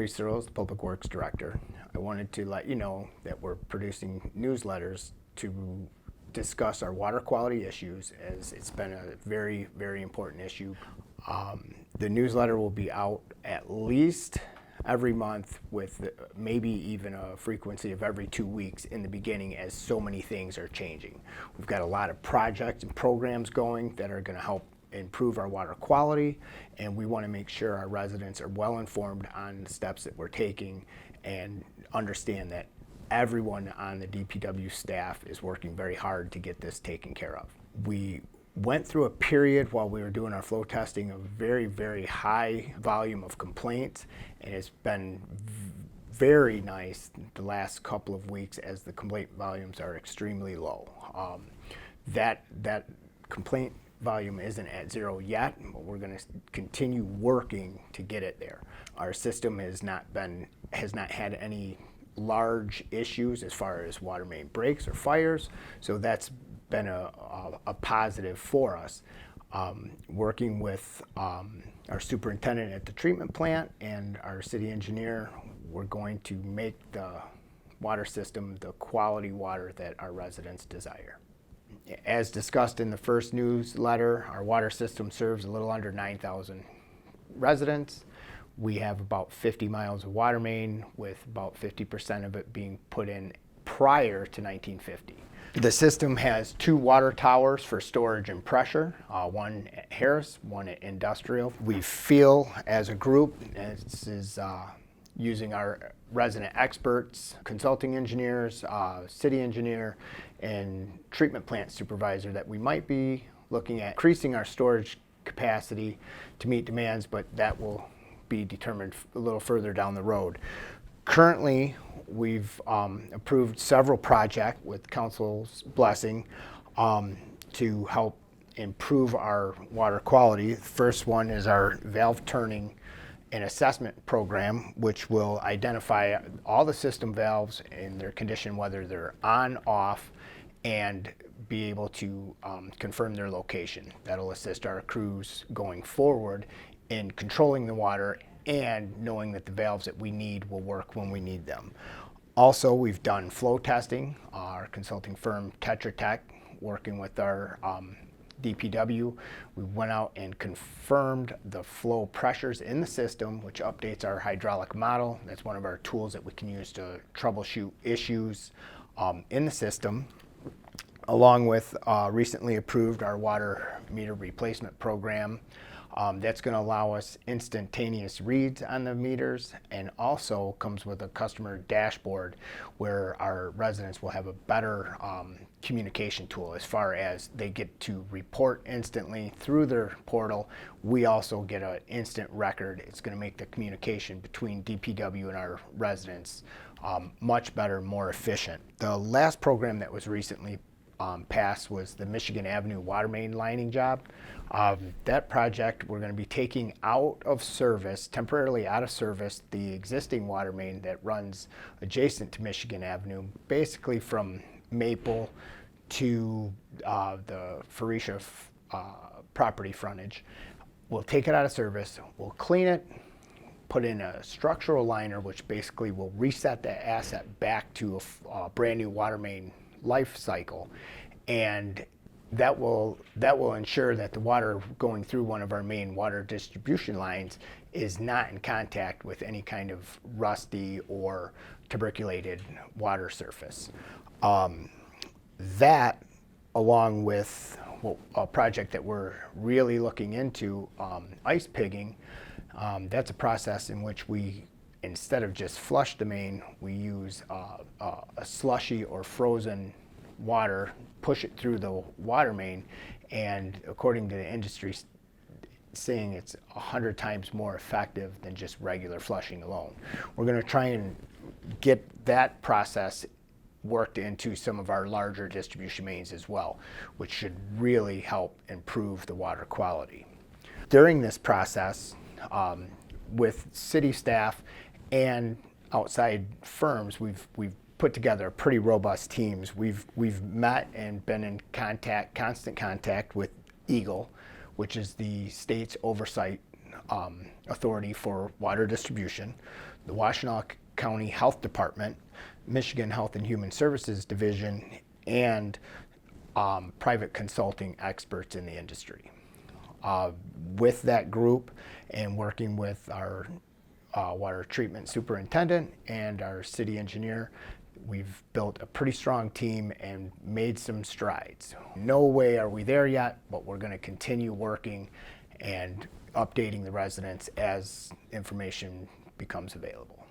Terry Searles, the Public Works Director. I wanted to let you know that we're producing newsletters to discuss our water quality issues, as it's been a very, very important issue. The newsletter will be out at least every month, with maybe even a frequency of every 2 weeks in the beginning, as so many things are changing. We've got a lot of projects and programs going that are going to help improve our water quality, and we want to make sure our residents are well informed on the steps that we're taking and understand that everyone on the DPW staff is working very hard to get this taken care of. We went through a period while we were doing our flow testing of very, very high volume of complaints, and it's been very nice the last couple of weeks as the complaint volumes are extremely low. That complaint volume isn't at zero yet, but we're going to continue working to get it there. Our system has not had any large issues as far as water main breaks or fires, so that's been a positive for us. Working with our superintendent at the treatment plant and our city engineer, we're going to make the water system the quality water that our residents desire. As discussed in the first newsletter, our water system serves a little under 9,000 residents. We have about 50 miles of water main, with about 50% of it being put in prior to 1950. The system has 2 water towers for storage and pressure, one at Harris, one at Industrial. We feel as a group, and this is using our resident experts, consulting engineers, city engineer, and treatment plant supervisor, that we might be looking at increasing our storage capacity to meet demands, but that will be determined a little further down the road. Currently, we've approved several projects with council's blessing to help improve our water quality. The first one is our valve turning and assessment program, which will identify all the system valves and their condition, whether they're on, off, and be able to confirm their location. That'll assist our crews going forward in controlling the water and knowing that the valves that we need will work when we need them. Also, we've done flow testing. Our consulting firm Tetra Tech, working with our DPW, we went out and confirmed the flow pressures in the system, which updates our hydraulic model. That's one of our tools that we can use to troubleshoot issues in the system, along with recently approved our water meter replacement program. That's going to allow us instantaneous reads on the meters, and also comes with a customer dashboard where our residents will have a better communication tool as far as they get to report instantly through their portal. We also get an instant record. It's going to make the communication between DPW and our residents much better, more efficient. The last program that was recently passed was the Michigan Avenue water main lining job. That project, we're going to be taking out of service, temporarily out of service, the existing water main that runs adjacent to Michigan Avenue, basically from Maple to the Phoenicia property frontage. We'll take it out of service, we'll clean it, put in a structural liner, which basically will reset the asset back to a brand new water main life cycle, and that will ensure that the water going through one of our main water distribution lines is not in contact with any kind of rusty or tuberculated water surface. That, along with a project that we're really looking into, ice pigging, that's a process in which we, instead of just flush the main, we use a slushy or frozen water, push it through the water main, and according to the industry saying, it's 100 times more effective than just regular flushing alone. We're going to try and get that process worked into some of our larger distribution mains as well, which should really help improve the water quality. During this process, with city staff and outside firms, we've put together pretty robust teams. We've met and been in constant contact with EGLE, which is the state's oversight Authority for Water Distribution, the Washtenaw County Health Department, Michigan Health and Human Services Division, and private consulting experts in the industry. With that group and working with our water treatment superintendent and our city engineer, we've built a pretty strong team and made some strides. No way are we there yet, but we're going to continue working and updating the residents as information becomes available.